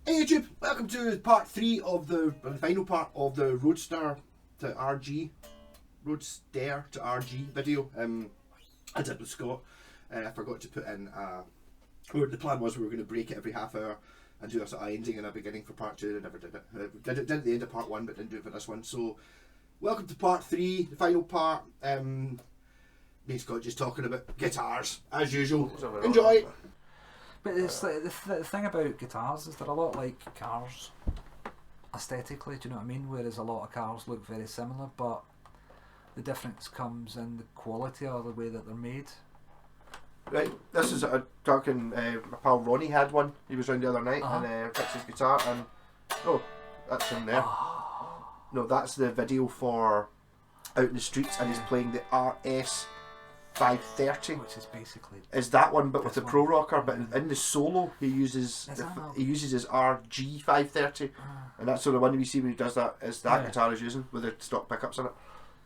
Hey YouTube, welcome to part 3 of the final part of the Roadster to RG, Roadster to RG video. I did with Scott. I forgot to put in the plan was we were going to break it every half hour and do a sort of ending and a beginning for part 2, and I never did it. Did it at the end of part 1 but didn't do it for this one. So welcome to part 3, the final part. Me and Scott just talking about guitars as usual. Enjoy! But it's like the thing about guitars is they're a lot like cars aesthetically, do you know what I mean? Whereas a lot of cars look very similar, but the difference comes in the quality or the way that they're made. Right, this is talking. My pal Ronnie had one. He was round the other night and fixed his guitar, and that's him there. No, that's the video for Out in the Streets, and he's playing the RS 530, which is basically that one, but with the Pro Rocker. But in the solo, he uses his RG 530, and that's sort of one we see when he does that. Is that guitar he's using with the stock pickups in it?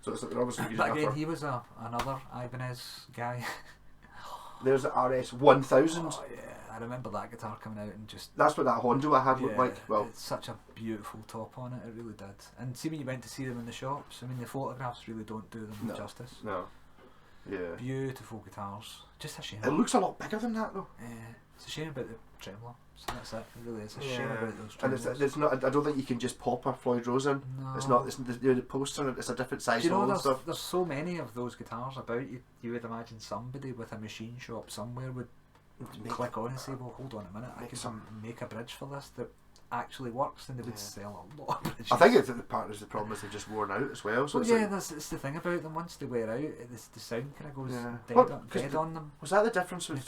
So it's like they're obviously using. But again, he was another Amines guy. There's the RS 1000. Oh yeah, I remember that guitar coming out and just. That's what that Hondo I had looked like. Well, it's such a beautiful top on it. It really did. And see when you went to see them in the shops. I mean, the photographs really don't do them justice. No. Yeah. Beautiful guitars. Just a shame. It looks a lot bigger than that though. Yeah. It's a shame about the tremolo. So that's it. It really is a shame about those tremolos. And it's not. I don't think you can just pop a Floyd Rose in. No. It's not. It's the poster. It's a different size. Do you know, and stuff. there's so many of those guitars about. You would imagine somebody with a machine shop somewhere would click on and say, "Well, hold on a minute. I can make a bridge for this that actually works," and they would sell a lot of bridges. I think the problem is they've just worn out as well. So it's the thing about them. Once they wear out, the sound kind of goes dead on them. Was that the difference with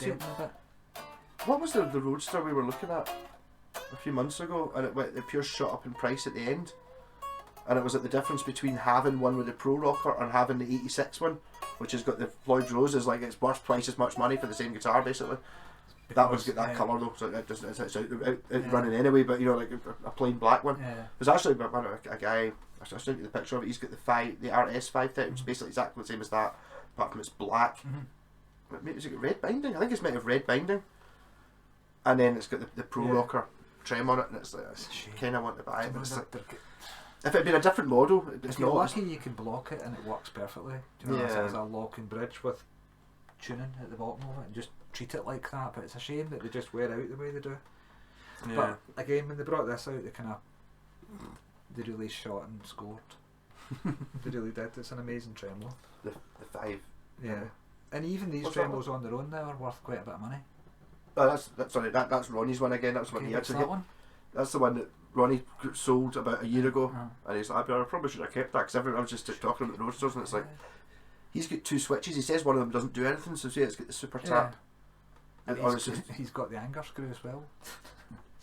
what was the Roadster we were looking at a few months ago, and it pure shot up in price at the end, and it was at the difference between having one with the Pro Rocker and having the 86 one, which has got the Floyd Rose, is like it's worth twice as much money for the same guitar basically. That was that colour though, so it's out running anyway. But you know, like a plain black one. Yeah. There's actually a guy. I sent you the picture of it. He's got the RS 530, which is basically exactly the same as that, apart from it's black. Is it got red binding? I think it's made of red binding. And then it's got the Pro Rocker trem on it, and it's like I kind of want to buy it. But it's like, if it had been a different model, if you're lucky, you can block it and it works perfectly. Do you know, it's a locking bridge with tuning at the bottom of it, and just treat it like that. But it's a shame that they just wear out the way they do. Yeah. But again, when they brought this out, they really shot and scored. They really did. It's an amazing tremolo. The 5. Yeah. And even these tremolos on their own now are worth quite a bit of money. Oh, that's Ronnie's one again. That's what he actually. That one? That's the one that Ronnie sold about a year ago, and he's like, I probably should have kept that, because I was just talking about the Roadsters, and it's like he's got 2 switches. He says one of them doesn't do anything, so it's got the super tap. And he's got the anger screw as well.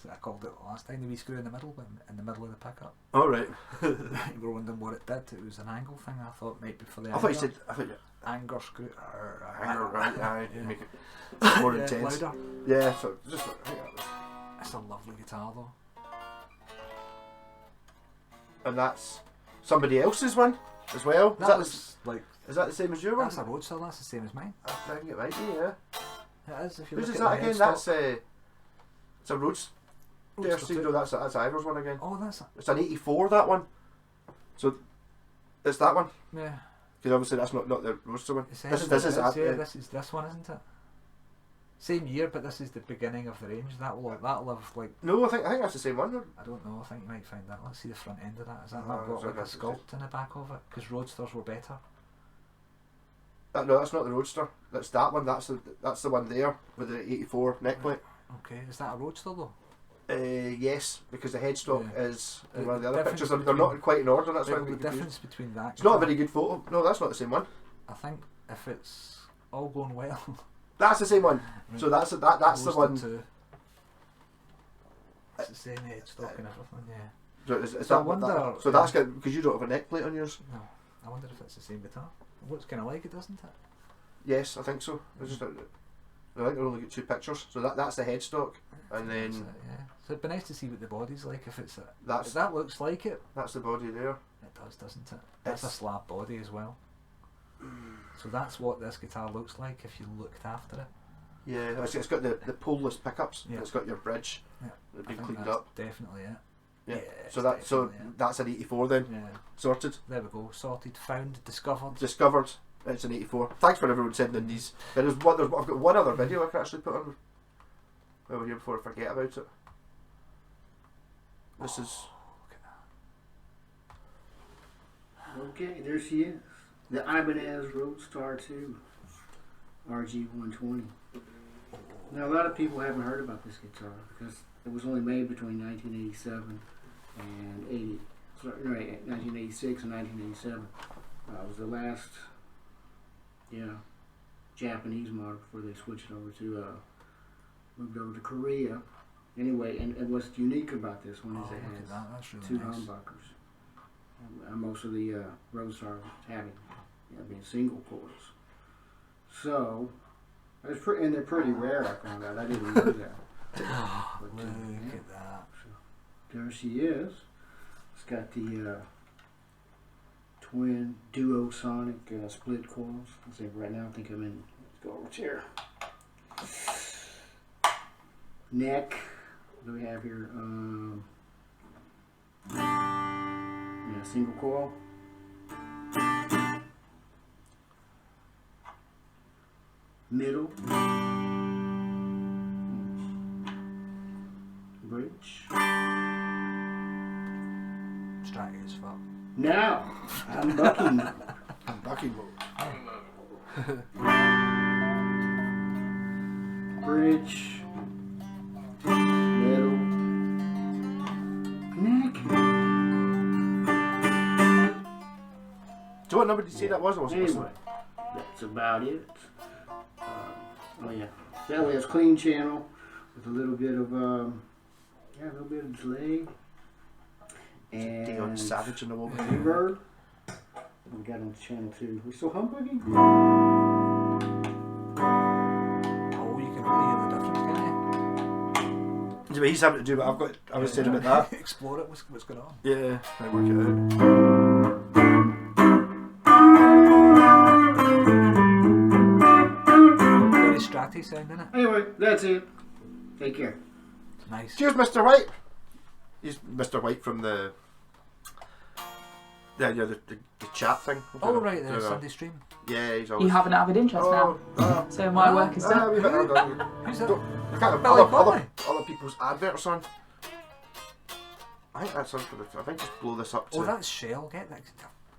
So I called it last time, the wee screw in the middle, in the middle of the pickup. Oh right. You were wondering what it did. It was an angle thing. I thought it might be for the. I thought you said. Anger screw. Anger, right? Make it more intense. Louder. Yeah. So just. It's a lovely guitar though. And that's somebody else's one as well. Is that the same as your one? That's a Roadster. That's the same as mine. I think it might be. Yeah. It is. If you Whose look is at that again? That's it's a Roadster. No, that's Ivor's one again. Oh, it's an 84. That one. So it's that one. Yeah. Because obviously that's not the Roadster one. This is this one, isn't it? Same year, but this is the beginning of the range. That'll have like. No, I think that's the same one. I don't know. I think you might find that. Let's see the front end of that. Is that not got like a sculpt in the back of it? Because Roadsters were better. No, that's not the Roadster. That's that one. That's the one there with the 84 neckplate. Okay, is that a Roadster though? Yes, because the headstock is in one of the other pictures. They're not quite in order. That's why the difference between that. It's not a very good photo. No, that's not the same one. I think if it's all going well. That's the same one. So that's the one. It's the same headstock and everything. Yeah. So I wonder. So that's good because you don't have a neckplate on yours. No, I wonder if it's the same guitar. It looks kind of like it, doesn't it? Yes, I think so. I think they only get 2 pictures. So that's the headstock, and then so it'd be nice to see what the body's like if it's if that looks like it. That's the body there. It does, doesn't it? That's a slab body as well. So that's what this guitar looks like if you looked after it. Yeah, it's got the pole-less pickups. Yeah. It's got your bridge. Yeah. It's I been think cleaned that's up. definitely it. Yeah. it's So definitely it. that's an 84 then. Yeah. Sorted. There we go. Sorted, found, discovered. Discovered. It's an 84. Thanks for everyone sending these. I've got one other video I can actually put on. While we're here before I forget about it. This is. Okay, there she is. The Amines Roadstar 2 RG120. Now, a lot of people haven't heard about this guitar because it was only made between 1987 and 1986 and 1987. It was the last, Japanese model before they switched over to, moved over to Korea. Anyway, and what's unique about this one is it has That's really two nice. humbuckers. Most of the Roadstars having being single coils. So it's and they're pretty rare. I found out. I didn't know that. Look at that. So there she is. It's got the twin duo sonic split coils. Let's see. Right now, I think I'm in. Let's go over here. Neck. What do we have here? Single coil. Middle. Bridge. Stratty as fuck. Now, I'm bucking. I'm bucking mode. Bridge. Middle. Neck. So what number did you say that was? I wasn't Anyway, listening. that's about it. That way it's clean channel with a little bit of a little bit of delay. And Dion Savage in the moment. reverb. We got on channel 2. We're still humbugging? Oh, you can really hear the difference, can Yeah, but he's having to do what I was saying about that. you? Explore it. What's going on? Yeah, I work it out. Very stratty sound in it. Anyway, that's it. Take care. Nice. Cheers, Mr. White. He's Mr. White from the chat thing. Oh right, the Sunday stream. Yeah, he's always. You have an avid interest now, so my work is done. We've hold on. Who's that? I can't have Billy other people's adverts on. I think that's on for the. I think just blow this up to Oh, that's Shell. Get that.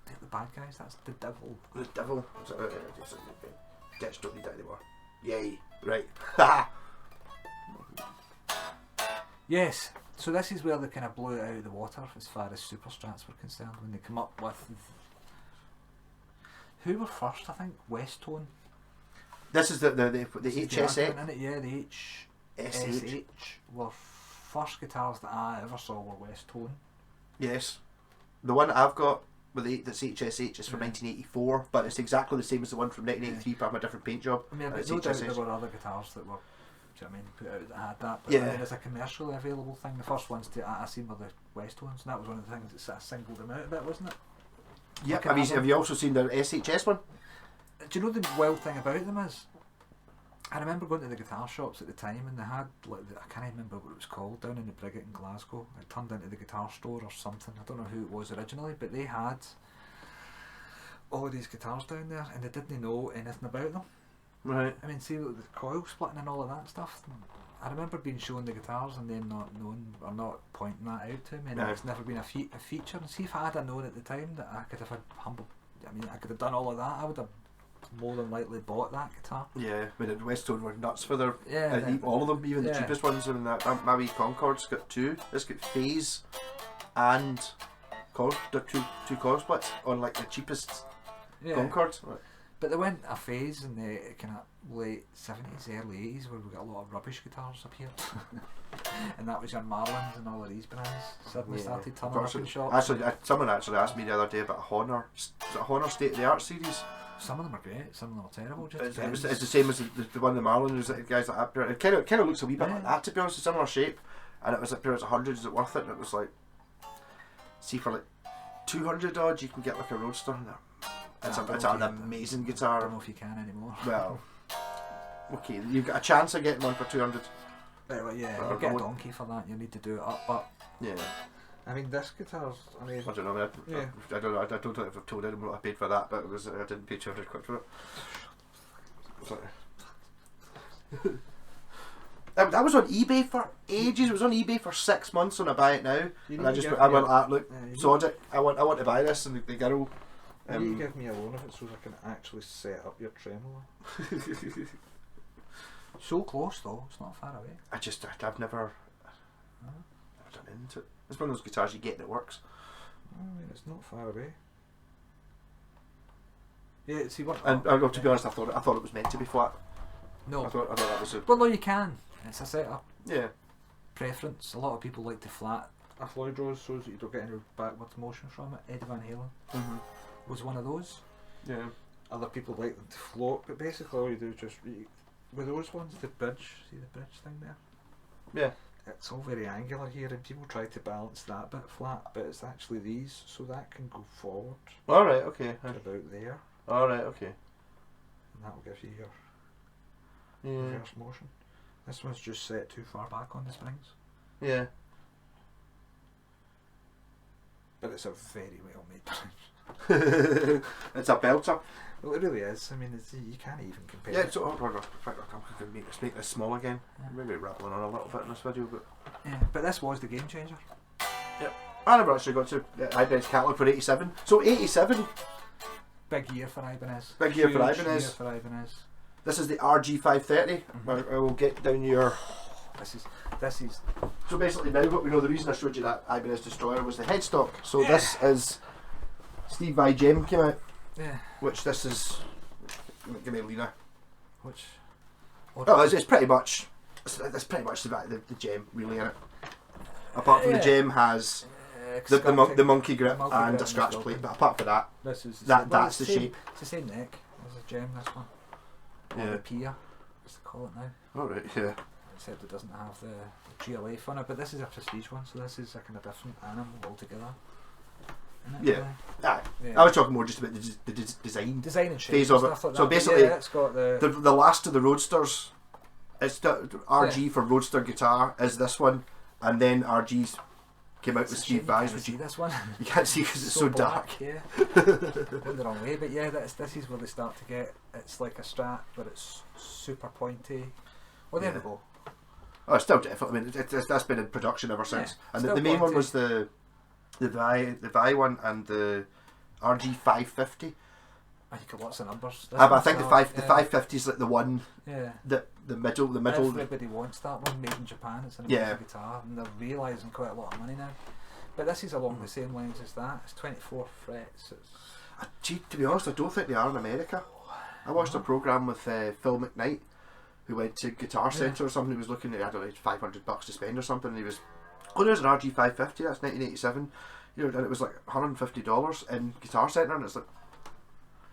Get the bad guys. That's the devil. the devil. Ditch, don't need that anymore. Yay! Right. Yes. So this is where they kind of blew it out of the water as far as super strats were concerned when they come up with. Who were first? I think Westone. This is the This is the HSX. argument, innit? Yeah, the HSH were first guitars that I ever saw were Westone. Yes. The one I've got with that's HSH is from 1984, but it's exactly the same as the one from 1983, but from a different paint job. I mean, It's no doubt HSH. there were other guitars that were, do you know what I mean, put out that had that, but Yeah. I mean, as a commercially available thing, the first ones to I seen were the Westones, and that was one of the things that sort of singled them out a bit, wasn't it? Yeah. Look at Have that you also seen the SHS one? Do you know the wild thing about them is, I remember going to the guitar shops at the time and they had, like, I can't remember what it was called, down in the Briggett in Glasgow. It turned into the guitar store or something. I don't know who it was originally, but they had all of these guitars down there and they didn't know anything about them. Right. I mean, see, like, the coil splitting and all of that stuff. I remember being shown the guitars and them not knowing or not pointing that out to me, and No. it's never been a feature. And see, if I had known at the time that I could have had I could have done all of that, I would have more than likely bought that guitar. Yeah, but the Westone were nuts for their Yeah, all of them, even the yeah. cheapest ones. I mean, that my wee Concord's got two. It's got phase and the two coil splits on like the cheapest yeah. Concord. But they went a phase in the kind of late 70s, early 80s where we got a lot of rubbish guitars up here. And that was your Marlins and all of these brands suddenly started turning up in shops. Actually, someone actually asked me the other day about a Honor, is it a Honor State of the Art series. Some of them are great, some of them are terrible. Just It's the same as the one the Marlins, the guys that have it. Kind of looks a wee bit like that, to be honest, a similar shape. And it was like, it's 100, is it worth it? And it was like, see, for like 200 odd, you can get like a Roadster. It's an amazing I guitar. don't know if you can anymore. Well, Okay, you've got a chance of getting one for 200. Well, yeah, Or you get a what- donkey for that. You need to do it up, but Yeah. I mean, this guitar's. I mean, I don't know. Yeah. I don't know. I don't know if I've told anyone what I paid for that, but it was I didn't pay 200 quid for it. So- that was on eBay for ages. It was on eBay for 6 months when I buy it now, you and I need to just give I me went, a- ah, look, you sod it. I want to buy this, and the girl. You need to give me a loan of it so I can actually set up your tremolo. So close though, it's not far away. I've never done into it. It's one of those guitars you get and it works. I mean, it's not far away. Yeah, see what? And to be honest, I thought it was meant to be flat. No. I thought that was a Well, no, you can. It's a setup yeah. preference. A lot of people like to flat a Floyd Rose so that you don't get any backwards motion from it. Eddie Van Halen was one of those. Yeah. Other people like them to float, but basically all you do is just with those ones, the bridge, see the bridge thing there? Yeah. It's all very angular here, and people try to balance that bit flat, but it's actually these, so that can go forward All right. Okay. to about there, All right. Okay. and that will give you your Yeah. reverse motion. This one's just set too far back on the springs, Yeah. but it's a very well made bridge. It's a belter. Well, it really is. I mean, you can't even compare. Yeah. it. So I'm going to make this small again. Maybe rattling on a little bit in this video, but Yeah, but this was the game changer. I never actually got to Ibanez catalog for 87. So 87. Big year for Ibanez. Big year for Huge Ibanez. year for Ibanez. This is the RG530. I will get down your. This is So basically now what we know, the reason I showed you that Ibanez Destroyer was the headstock. So Yeah. this is Steve Vai Gem came out, yeah. which this is. Give me Lena. Which Oh, it's pretty much. It's pretty much the gem really in it. Apart from the Yeah. gem has the monkey grip monkey and grip a and scratch the plate, open. but apart from that, This is that's the same, shape. It's the same neck as a gem. This one. Or Yeah. the Pia, as they call it now. All right, yeah. Except it doesn't have the GLA on it, but this is a prestige one, so this is a kind of different animal altogether. Isn't it, Yeah. really? Aye. Yeah. I was talking more just about the design Design and shape phase and of it. stuff like So that. But basically, yeah, it's got the last of the Roadsters. It's the RG for Roadster guitar is this one, and then RG's came out it's with a Steve shame you Vai's, can't which see this one. you can't see because it's so dark. black, yeah. Going the wrong way, but yeah, this is where they start to get. It's like a Strat, but it's super pointy. Well, there Yeah. we go. Oh, it's still definitely. I mean, that's been in production ever since. And the still main one pointy. was the Vi one and the RG 550. I think lots of numbers. This But I one's think the not, 550 is like the one Yeah. the middle. Everybody wants that one made in Japan. It's an amazing Yeah. guitar, and they're realising quite a lot of money now. But this is along the same lines as that. It's 24 frets. Gee, to be honest, I don't think they are in America. I watched a program with Phil McKnight, who went to Guitar Centre or something. He was looking at, I don't know, $500 to spend or something, and he was, oh, there's an RG 550. That's 1987. You know, and it was like $150 in Guitar Centre, and it's like,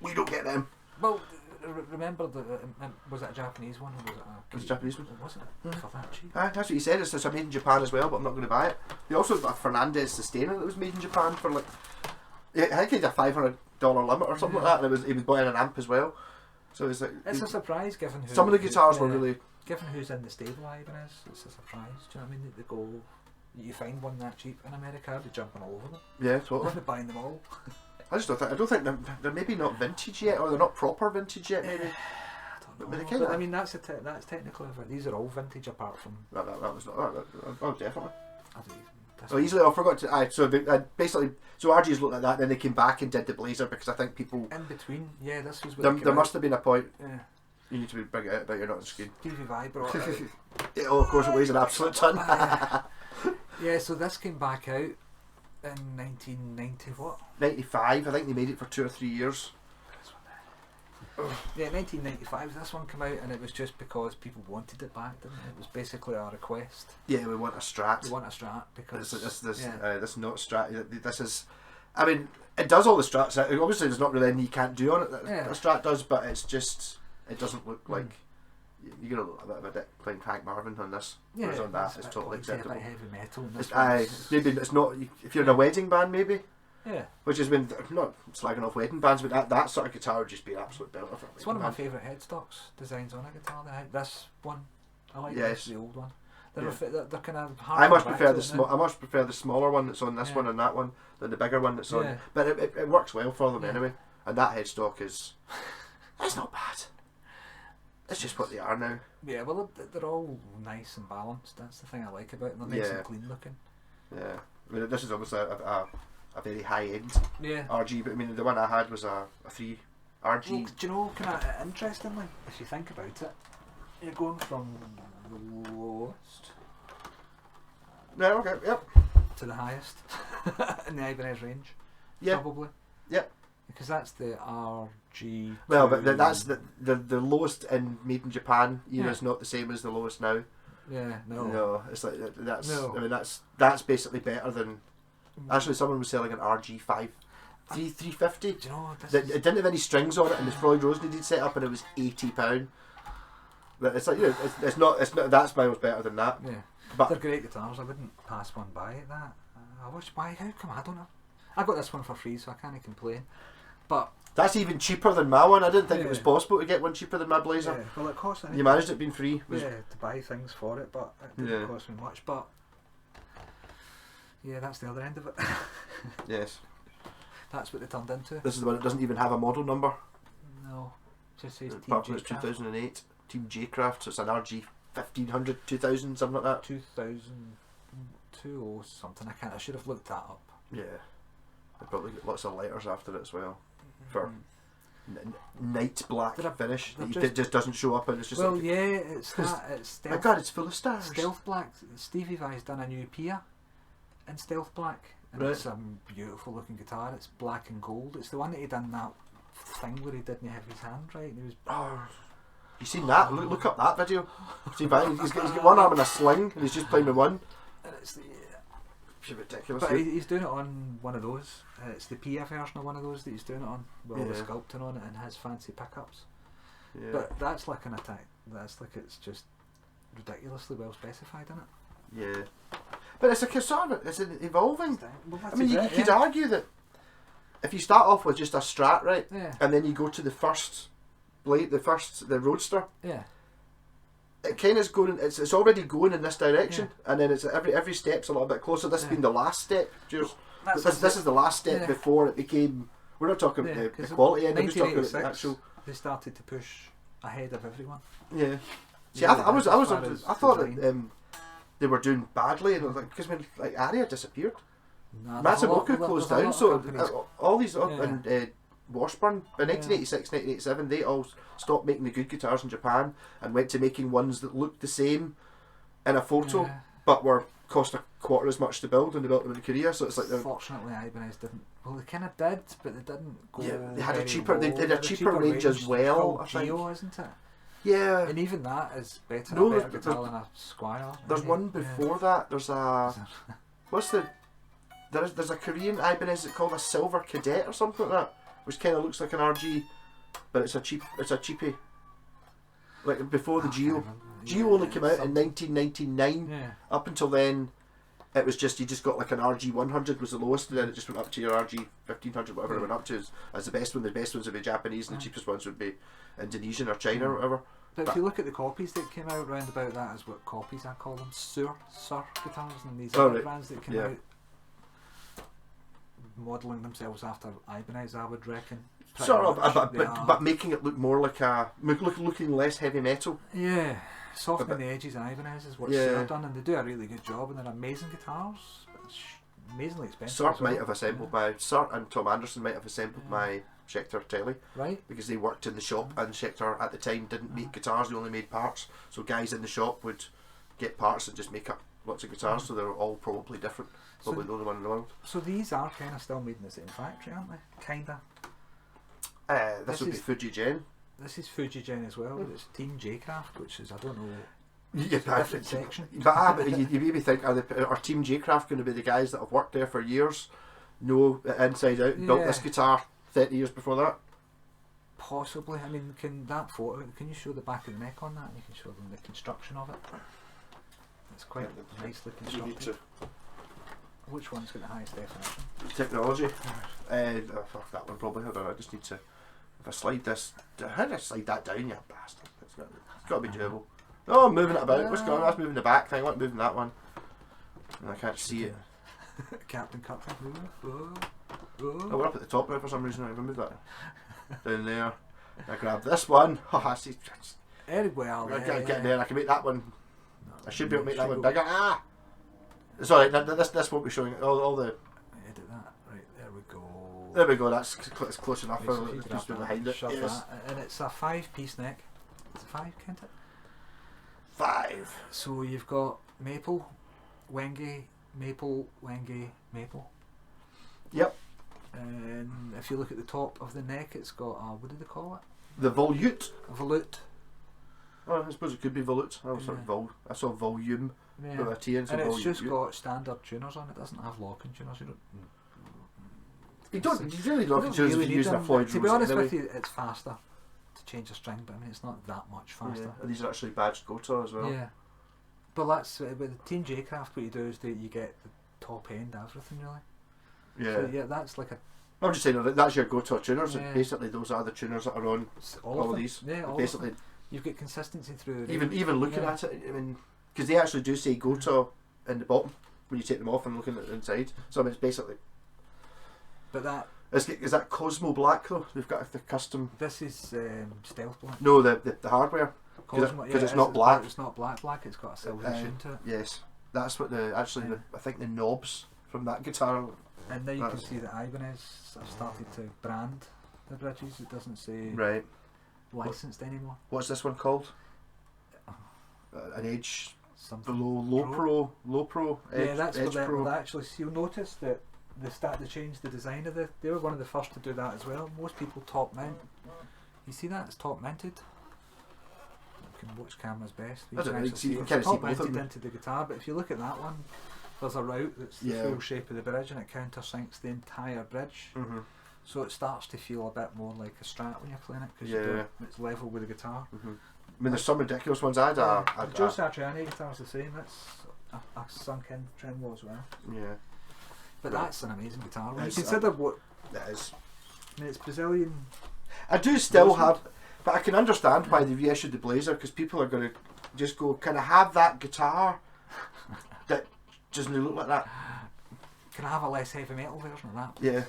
we don't get them. Well, remember was it a Japanese one or was it a? It was a Japanese one. Was it? For that cheap? That's what he said. It's made in Japan as well, but I'm not going to buy it. He also got a Fernandez Sustainer that was made in Japan for like, I think he had a $500 limit or something like that, and he was buying an amp as well. So it's like It's a surprise given who. some of the guitars were really. Given who's in the stable, Ibanez, it's a surprise. Do you know what I mean? That they go, you find one that cheap in America, I'd be jumping all over them. Yeah, I'd totally. be buying them all. I don't think they're maybe not vintage yet, or they're not proper vintage yet. Maybe. I don't But they know. kinda- But I mean, that's technically. These are all vintage apart from. That was not. Oh, definitely. I don't even. Oh, easily. I forgot to. So basically, so RG's looked at that, then they came back and did the Blazer because I think people. In between, yeah, this was. Where There must have been a point. Yeah. You need to bring it out, but you're not on the screen. Stevie Vai brought it out. Yeah, oh, of course, it weighs an absolute ton. Yeah, so this came back out in 1990. What? 95. I think they made it for 2 or 3 years. Yeah, 1995. This one came out, and it was just because people wanted it back, didn't it? It was basically a request. Yeah, we want a Strat. We want a Strat because This not Strat. This is. I mean, it does all the Strats. Obviously, there's not really anything you can't do on it that Yeah. a Strat does, but it's just. It doesn't look like. You're gonna look a bit of a dick playing Hank Marvin on this. Whereas on that, it's totally acceptable. Like heavy metal. And It's, this one's- maybe it's not. If you're in a wedding band, maybe. Yeah. Which has been, not slagging off wedding bands, but that sort of guitar would just be an absolute belter for a It's one of my wedding favourite headstocks designs on a guitar. This one, I like Yes. the old one. They're, Yeah. they're kind of band. hard. I much prefer the smaller one that's on this one and that one than the bigger one that's on. Yeah. But it works well for them Yeah. anyway. And that headstock is, it's not bad. It's just what they are now. Yeah, well, they're all nice and balanced. That's the thing I like about them. They're nice Yeah. and clean looking. Yeah. I mean, this is obviously a very high end Yeah. RG, but I mean, the one I had was a 3 RG. Well, do you know, kind of interestingly, if you think about it, you're going from the lowest Yeah, okay, yep. to the highest in the Ibanez range. Yeah. Probably. Yep. Because that's the RG. Well, but that's the lowest in made in Japan era Yeah. is not the same as the lowest now. Yeah, no. No, it's like that's. No. I mean, that's basically better than. Actually, someone was selling an RG5 350. Do you know what this That is? it didn't have any strings on it, and the Floyd Rose needed set up, and it was £80. But it's like, you know, it's not that's miles better than that. Yeah. But They're great guitars. I wouldn't pass one by at that. I wish. Why? How come? I don't know. I got this one for free, so I can't complain. But that's even cheaper than my one. I didn't think it was Yeah. possible to get one cheaper than my yeah, Blazer. well, it cost. You managed it being free. Was, Yeah, to buy things for it, but it didn't Yeah. cost me much. But yeah, that's the other end of it. Yes. That's what they turned into. This is the one that doesn't even have a model number. No, just says Team Apart from it's J-Craft. 2008. Team J-Craft, so it's an RG 1500, 2000, something like that. 2002 or something. I should have looked that up. Yeah. They probably get lots of letters after it as well. For night black They're- finish. they're It just doesn't show up and it's just Well, like, yeah, it's that. It's my stealth. god, it's full of stars. Stealth black. Stevie Vai's done a new Pia in stealth black, and Right. it's a beautiful looking guitar. It's black and gold. It's the one that he done that thing where he didn't have his hand right. And he was Oh, you seen that? Look up that video. See, he's got one arm in a sling and he's just playing with one. and it's It's ridiculous. but he's doing it on one of those. It's the Pia version of one of those that he's doing it on, with all the Yeah. sculpting on it and his fancy pickups. Yeah. But that's like an attack. That's like it's just ridiculously well specified in it. Yeah. But it's a sort of, it's an evolving. Well, I mean, you could argue that if you start off with just a Strat, right, Yeah, and then you go to the first blade, the Roadster, yeah. it kind of is going. It's already going in this direction, and then it's every step's a little bit closer. This has Yeah. been the last step. Cheers. That's This is the last step Yeah. before it became. We're not talking Yeah, the 'cause quality end. We're just talking about the 1986, actual. they started to push ahead of everyone. Yeah. See, Yeah, I thought as far as I thought design. that they were doing badly, and because when like Aria disappeared, Nah, there's a lot- Matsumoto there's closed a lot down, of so companies- all these Yeah. and Washburn in 1986, 1987, they all stopped making the good guitars in Japan and went to making ones that looked the same in a photo, Yeah. but were cost a quarter as much to build, and they built them in Korea. So it's like Fortunately, Ibanez didn't. Well, they kind of did, but they didn't go. Yeah, they had a very cheaper- they low. did a had cheaper range as well, called I think. Geo, isn't it? yeah. And even that is better. No, a better there's- guitar than a Squire. There's really. one before that. There's a Yeah. what's the there's a Korean Ibanez that's called a Silver Cadet or something like that, which kind of looks like an RG, but it's a cheapie. Like before the I Geo. can't remember. Geo Yeah, only came out in something. 1999. Yeah. Up until then, it was just you just got like an RG 100 was the lowest, and then it just went up to your RG 1500, whatever it went up to as the best one. The best ones would be Japanese, and the cheapest ones would be Indonesian or China or whatever. But if you look at the copies that came out round about that, is what copies I call them, Sir guitars, and these Oh, other right. brands that came Yeah. out modelling themselves after Ibanez, I would reckon. Pretty Sort of, much they are. but making it look more like looking less heavy metal. Yeah, softening bit- the edges in Ibanez is what Yeah. Sir done, and they do a really good job, and they're amazing guitars. It's amazingly expensive. Sart as well. might have assembled my Sart and Tom Anderson might have assembled my Schecter telly Right? because they worked in the shop, and Schecter at the time didn't make guitars; they only made parts. So guys in the shop would get parts and just make up lots of guitars. So they were all probably different. So- Probably the only one in the world. So these are kind of still made in the same factory, aren't they? Kinda. This This would be is- Fuji Gen. This is Fujigen as well, but it's Team J-Craft, which is, I don't know, Yeah, it's a different section. but you maybe think are Team J-Craft going to be the guys that have worked there for years, know it inside out, and built Yeah. this guitar 30 years before that? Possibly. I mean, can that photo? Can you show the back of the neck on that, and you can show them the construction of it? It's quite nicely You need constructed. to. Which one's got the highest definition? Technology. Fuck that one probably. I don't know. I just need to. If I slide this, how do I slide that down, you bastard? It's got to be doable. Oh, I'm moving it about. What's going on? That's moving the back thing. I'm moving that one. And I can't see it. Captain Cutler. Oh, we're up at the top now for some reason. I moved that down there. I grab this one. Oh, I see. Very well. I can't get there. I can make that one. I should be able to make that one bigger. Ah! Sorry, this won't be showing all the. Edit that. Right, there we go. There we go. That's close enough. Right, so It's just behind it. shove Yes. that, and it's a 5-piece neck. It's a 5, can't it? 5. So you've got maple, wenge, maple, wenge, maple. Yep. And if you look at the top of the neck, it's got a, what do they call it? The volute. A volute. Oh, I suppose it could be volute. I saw volume Yeah. with a T and And it's volute. just got standard tuners on it. It doesn't have locking tuners. You really don't don't choose really if need you're using a them. Floyd To be Rose honest anyway. with you, it's faster to change the string, but I mean it's not that much faster. Yeah. And these are actually badged GoTo as well. Yeah. But that's with the Team J Craft. What you do is that you get the top end everything really. Yeah. So yeah, that's like a I'm just saying that's your GoTo tuners. Yeah. Basically, those are the tuners that are on all all of these. them. Yeah, all Basically, of them. You've got consistency through. even looking at it, I mean, because they actually do say GoTo in the bottom when you take them off and looking at the inside. So I mean, it's basically. But that Is that Cosmo Black though? They've got the custom. this is stealth black. No, the hardware. Cosmo, Because it's it not is, black. but it's not black. It's got a silver sheen to it. Yes, that's what I think the knobs from that guitar. And now you can That's- see that Ibanez have started to brand the bridges. It doesn't say Right. licensed anymore. What's this one called? An Edge Something. Low Pro. Edge, Yeah, that's Edge what Pro. well, actually. You'll notice that they changed the design of they were one of the first to do that as well. Most people top mount. You see that? It's top mounted. You can watch cameras best. I don't know, actually you can it's kinda see top both of mounted them. into the guitar, but if you look at that one, there's a route that's the Yeah. full shape of the bridge and it countersinks the entire bridge. Mm-hmm. So it starts to feel a bit more like a Strat when you're playing it because Yeah. it's level with the guitar. Mm-hmm. I mean, there's some ridiculous ones. I The Joe Satriani guitar's the same. That's a sunk-in tremolo as well. yeah, But Right. that's an amazing guitar. When you It's, consider what that is. I mean, it's Brazilian. I do still Rosewood. have, but I can understand why they reissued the Blazer because people are going to just go, can I have that guitar that doesn't look like that? Can I have a less heavy metal version of that? Yeah,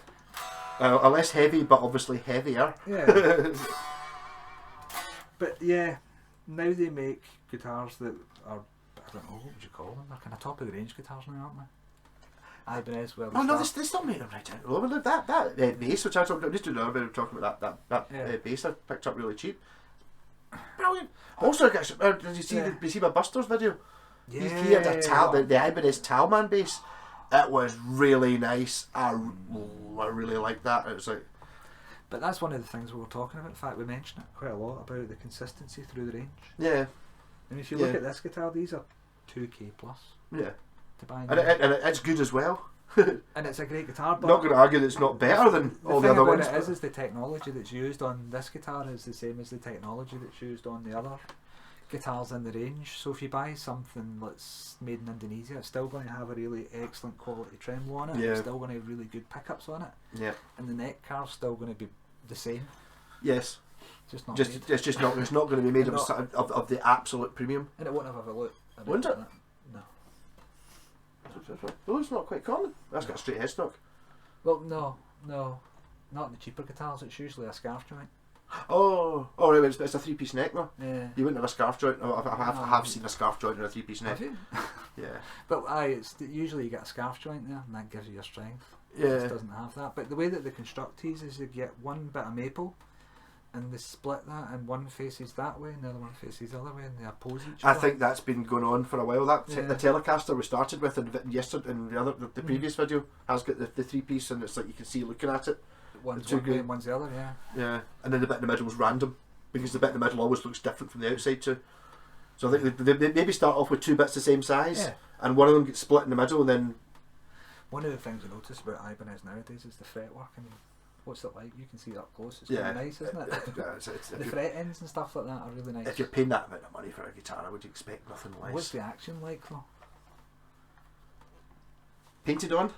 a less heavy, but obviously heavier. Yeah. But yeah, now they make guitars that are, I don't know, what would you call them? They're kind of top of the range guitars now, aren't they? Ibanez, well, Oh no, they still make them right out. Well, look, that bass which I talked about, just doing another bit of talking about that Yeah. bass I picked up really cheap. Brilliant. Also, guys, did you see Yeah. did you see my Buster's video? Yeah. He had the Ibanez Talman bass. It was really nice. I really liked that. It was like, But that's one of the things we were talking about. In fact, we mentioned it quite a lot about the consistency through the range. yeah, And if you look Yeah. at this guitar, these are 2K plus yeah, to buy. and it's good as well. And it's a great guitar. But Not going to argue that it's not better than the all the thing other about ones. it is the technology that's used on this guitar is the same as the technology that's used on the other guitars in the range. So if you buy something that's made in Indonesia, it's still going to have a really excellent quality tremolo on it. Yeah. It's still going to have really good pickups on it, Yeah. and the neck carve's still going to be the same. Yes. Just not. Just made. it's just not. It's not going to be made Not- of the absolute premium. And it won't have a look. Won't it? No. Oh, it's not quite common. That's got a straight headstock. Well, no. Not in the cheaper guitars. It's usually a scarf joint. Oh, right. It's a 3-piece neck though. Yeah. You wouldn't have a scarf joint. I have seen a scarf joint in a 3-piece neck. Have you? Yeah. But usually you get a scarf joint there, and that gives you your strength. Yeah. This doesn't have that. But the way that they construct these is you get one bit of maple, and they split that, and one faces that way, and the other one faces the other way, and they oppose each I other. think that's been going on for a while. The Yeah. Telecaster we started with yesterday, and the Mm. previous video has got the 3-piece, and it's like you can see looking at it. One's two one way good- and one's the other. Yeah. Yeah, and then the bit in the middle was random because the bit in the middle always looks different from the outside too. So I think they maybe start off with 2 bits the same size, Yeah. and one of them gets split in the middle, and then One of the things I notice about Ibanez nowadays is the fretwork. I mean, what's it like? You can see it up close. It's yeah, really nice, isn't it? it's- The fret ends and stuff like that are really nice. if you're paying that amount of money for a guitar, I would expect nothing less. What's the action like though? painted on.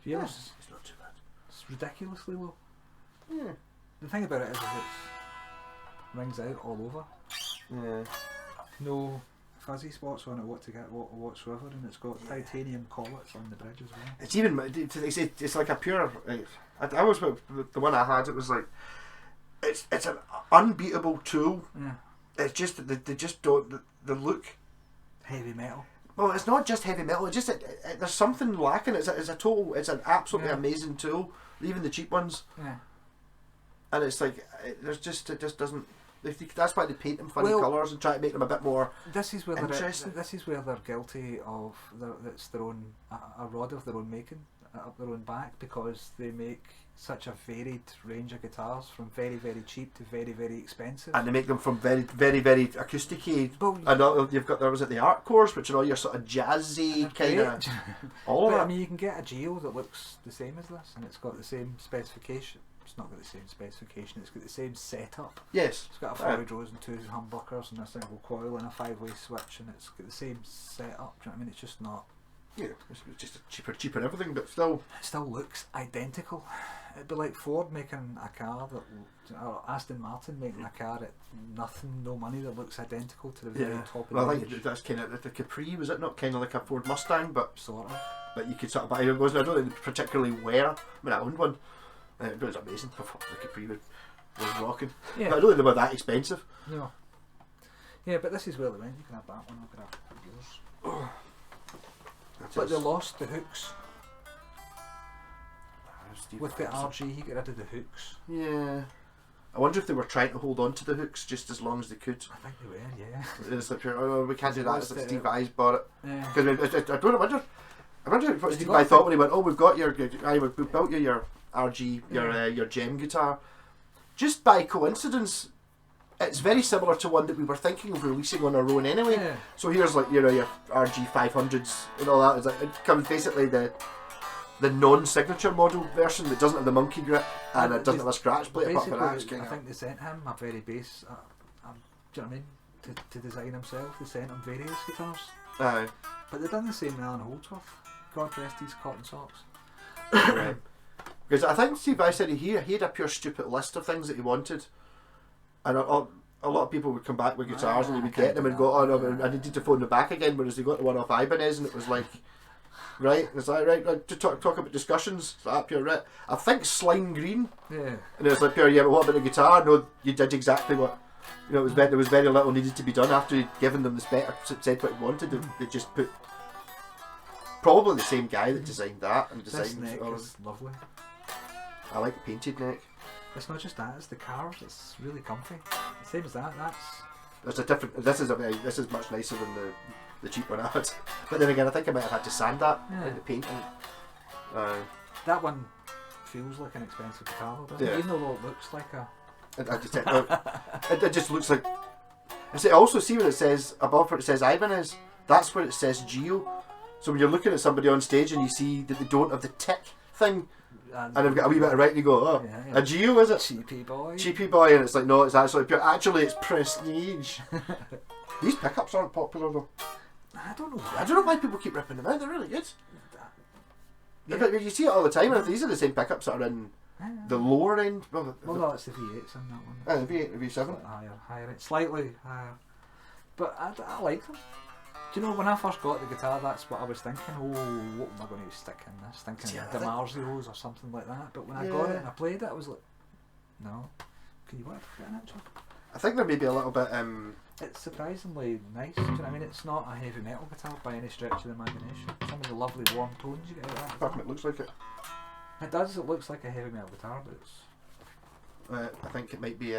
Yes. It's not too bad. It's ridiculously low. Yeah. The thing about it is it rings out all over. Yeah. No fuzzy spots on it whatsoever, and it's got titanium collets on the bridge as well. It's even it's like a pure. I was the one I had. It was like it's an unbeatable tool. Yeah. It's just they just don't the look. Heavy metal. Well, it's not just heavy metal. It's just there's something lacking. It's an absolutely amazing tool. Even the cheap ones. Yeah. And it's like it just doesn't. That's why they paint them funny colours and try to make them a bit more interesting. This is where they're guilty of that's their own a rod of their own making up their own back, because they make such a varied range of guitars, from very very cheap to very very expensive, and they make them from very very very acoustic-y. Well, and you've got was it the art cores, which are all your sort of jazzy kind of all of it. I mean, you can get a Geo that looks the same as this, and it's got the same specification. It's not got the same specification, it's got the same setup. Yes. It's got a Floyd Rose and 2 humbuckers and a single coil and a 5-way switch, and it's got the same setup. Do you know what I mean? It's just not. Yeah, it's just a cheaper everything, but still. It still looks identical. It'd be like Ford making a car or Aston Martin making a car at no money that looks identical to the very top of well, the I range. think that's kind of the Capri, was it not kind of like a Ford Mustang, but sort of. But you could sort of buy it. Wasn't I don't think they particularly wear. I mean, I owned one. It was amazing. I thought the Capri was rocking. Yeah. But I don't think they were that expensive. No. Yeah, but this is where they went. You can have that one. I can have yours. But they lost the hooks. With the RG, you get rid of the hooks. Yeah. I wonder if they were trying to hold on to the hooks just as long as they could. I think they were, yeah. It's like, oh, we can't do that. It's like Steve Vai's bought it. Yeah. Because I wonder what Steve Vai thought when he went, oh, we've got we built your RG, your gem guitar. Just by coincidence, it's very similar to one that we were thinking of releasing on our own anyway. Yeah. So here's like your RG 500s and all that. It's like, it comes basically the non-signature model version that doesn't have the monkey grip and it doesn't have a scratch plate apart from that. I think they sent him a very base. Do you know what I mean? To design himself, they sent him various guitars. Aye. But they've done the same with Alan Holdsworth. God rest his cotton socks. Right. Because I think Steve Vai said he had a pure stupid list of things that he wanted, and a lot of people would come back with guitars and he would get them and go, oh no, I needed to phone them back again, whereas they got the one off Ibanez and it was like, right, and it's like, right, to talk about discussions, it's like, pure right. I think Slime Green, yeah, and it's like, pure, yeah, but what about the guitar? No, you did exactly what, there was very little needed to be done after he'd given them the spec, said what he wanted, they just put, probably the same guy that designed that and designed this neck is lovely. I like the painted neck. It's not just that; it's the carved. It's really comfy. Same as that. There's a different. This is much nicer than the cheap one I had. But then again, I think I might have had to sand that in the paint. That one feels like an expensive guitar, doesn't it? Even though it looks like a. It just looks like. I also see what it says above where it says Ibanez. That's where it says Geo. So when you're looking at somebody on stage and you see that they don't have the tick thing. And they've got a wee bit of right and you go, oh, a Geo is it? Cheapy boy, and it's like, no, it's actually it's prestige. These pickups aren't popular though. I don't know why people keep ripping them out, they're really good. Yeah. You see it all the time, and these are the same pickups that are in the lower end. Well, no, it's the V8s in that one. The V8 and the V7. Slightly higher. But I like them. Do you know, when I first got the guitar, that's what I was thinking, what am I going to stick in this? Thinking DiMarzios or something like that. But when I got it and I played it, I was like, no. Can you get an actual? I think there may be a little bit... It's surprisingly nice. Do you know what I mean? It's not a heavy metal guitar by any stretch of the imagination. Some of the lovely warm tones you get out of that. It looks like it. It does, it looks like a heavy metal guitar, but it's... I think it might be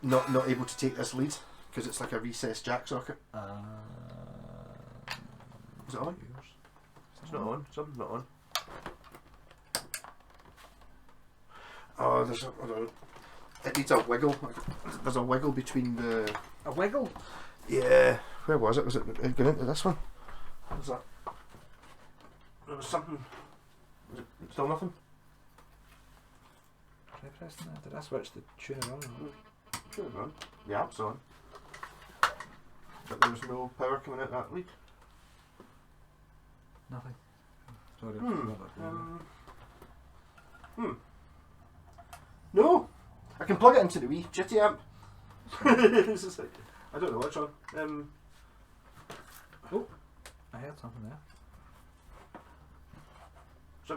not able to take this lead. Because it's like a recessed jack socket. Is it on? It's not on. Something's not on. Oh, it needs a wiggle. There's a wiggle between the... A wiggle? Yeah. Where was it? Was it going into this one? What was that? There was something... Was it still nothing? Try pressing that. Did I switch the tuner on? Sure it's on. The app's on. But there's no power coming out that lead. Nothing. Sorry, I forgot that. No, I can plug it into the wee jitty amp. It's just like, I don't know which one. I heard something there.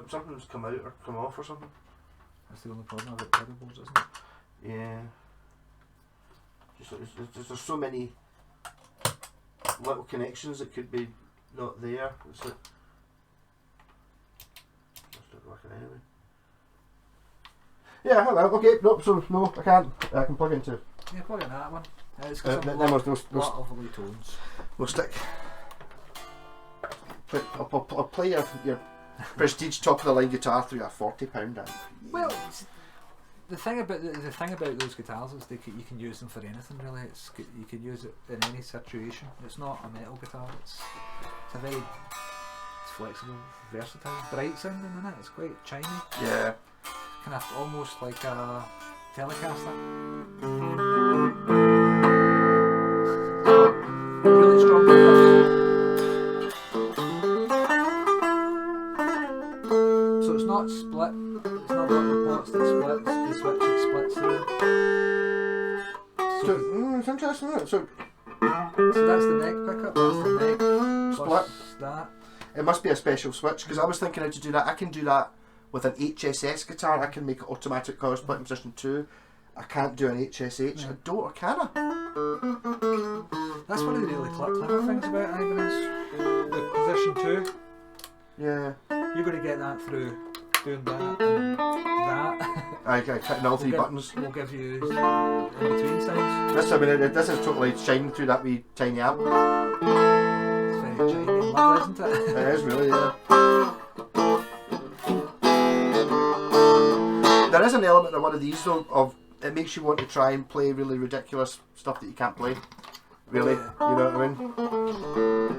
Something's come out or come off or something. That's the only problem about pedal boards, isn't it? Yeah. There's so many little connections that could be not there. It's like, that's not working anyway. Yeah, hello. Okay, nope. So no, I can't. I can plug into. Yeah, plug in that one. It's got Then some we'll lot of lovely tones. stick. I'll play your prestige top of the line guitar through a £40 amp. Well, the thing about those guitars is you can use them for anything really. You can use it in any situation. It's not a metal guitar. It's flexible, versatile, bright sounding, isn't it? It's quite chimey. Yeah. Kind of almost like a Telecaster. Really strong pickups. So it's not split. It's not got the pots that splits. The switch that splits through. So it's interesting, isn't it? So that's the neck pickup. That's the neck Split. plus that. it must be a special switch because I was thinking how to do that. I can do that with an HSS guitar. I can make it automatic chord split in position 2. I can't do an HSH. I don't, or can I? That's one of the really clever things about Amines. The position 2. Yeah. You're going to get that through doing that and that. I hitting all 3 buttons. We'll give you in between sounds. This is totally shining through that wee tiny amp. It's very shiny and lovely, isn't it? It is really, yeah. There is an element of one of these though, of it makes you want to try and play really ridiculous stuff that you can't play. Really, Yeah. you know what I mean?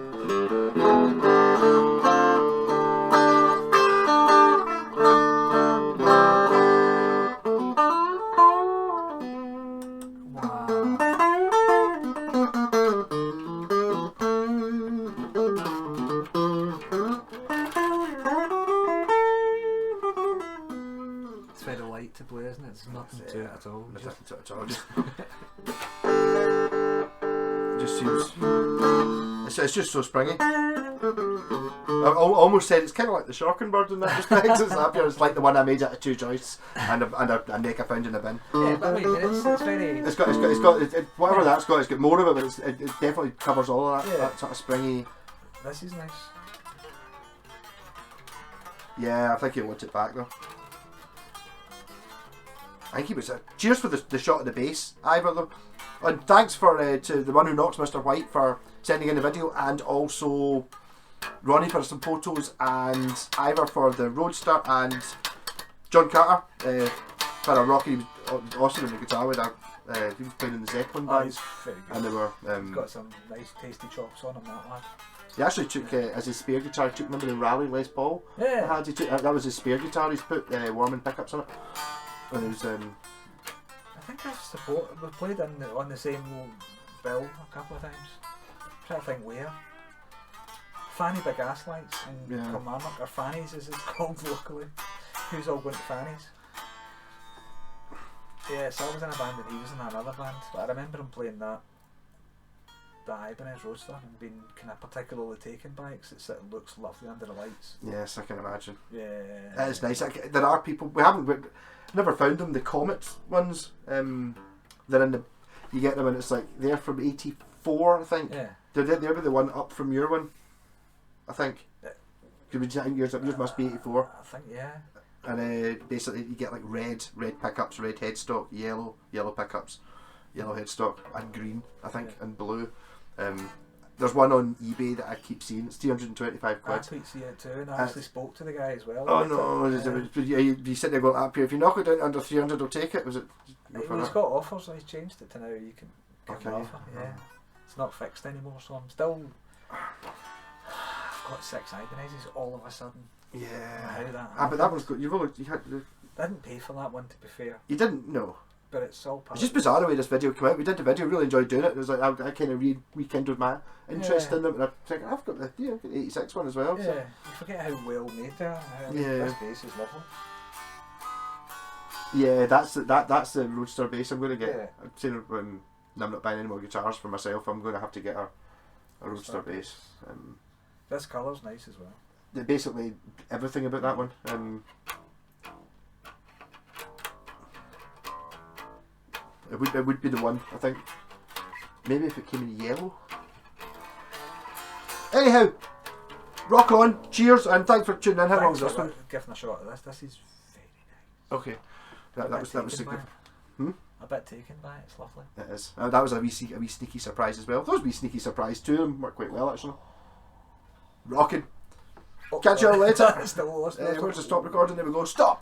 To play, isn't it? There's nothing to it at all. There's nothing to it at all. Just seems. It's just so springy. I almost said it's kind of like the Shockenbird in that respect. It's happier. It's like the one I made out of 2 joists and a neck I found in a bin. Yeah, but I mean, it's very. It's got whatever that's got. It's got more of it, but it definitely covers all of that. Yeah. That sort of springy. This is nice. Yeah, I think he'll want it back though. I think he was. Cheers for the shot of the bass, Ivor though, and thanks for to the one who knocks Mr. White for sending in the video, and also Ronnie for some photos, and Ivor for the Roadster, and John Carter for a rocky. He was awesome in the guitar with that. He was playing in the Zeppelin band, He's very good. and they were. He's got some nice tasty chops on him, that lad. He actually took as his spare guitar. He took, remember the Rally Les Paul? Yeah. He took, that was his spare guitar. He's put Warman pickups on it. And it was, I think we've played on the same bill a couple of times. I'm trying to think where. Fanny by Gaslights in Yeah. Kilmarnock, or Fanny's as it's called locally. Who's all going to Fanny's? Yeah, so I was in a band and he was in another band, but I remember him playing the Ibanez Roadster and being kind of particularly taken by it because it looks lovely under the lights. yes, I can imagine. Yeah. That is nice. There are people, we never found them, the Comet ones. They're in the, you get them and it's like, they're from 84, I think. Yeah. They're the one up from your one, I think. Yours must be 84. I think, yeah. And basically you get like red pickups, red headstock, yellow pickups, yellow headstock, and green, I think, Yeah. and blue. There's one on eBay that I keep seeing. It's 325 I quid. tweet see it too, and I actually spoke to the guy as well. Oh about no! it. You sit there going, up here. If you knock it down under 300, I'll take it. Was it? He's got offers, so he's changed it to now you can get Okay. an offer. Yeah, it's not fixed anymore, so I'm still. I've got 6 Ibanezes all of a sudden. Yeah. How that But that one's good. You didn't didn't pay for that one, to be fair. know. but it's all part It's just bizarre the way this video came out. We did the video, really enjoyed doing it. It was like I kind of rekindled my interest in them, and I think I've got the 86 one as well. Yeah, So. you forget how well made they are. Yeah. This base is lovely. Yeah, that's the Roadster base I'm going to get. Yeah. I'm saying when I'm not buying any more guitars for myself, I'm going to have to get a Roadster base. This colour's nice as well. Basically everything about that one. It would be the one, I think. Maybe if it came in yellow. Anyhow, rock on, cheers, and thanks for tuning in. How long is this one? Giving a shot at this. This is very nice. Okay, that was significant. A bit taken by it. It's lovely. It is. That was a wee sneaky surprise as well. Those wee sneaky surprise too. Them worked quite well actually. Rocking. Catch you all later. Still Where's the stop recording? There we go. Stop.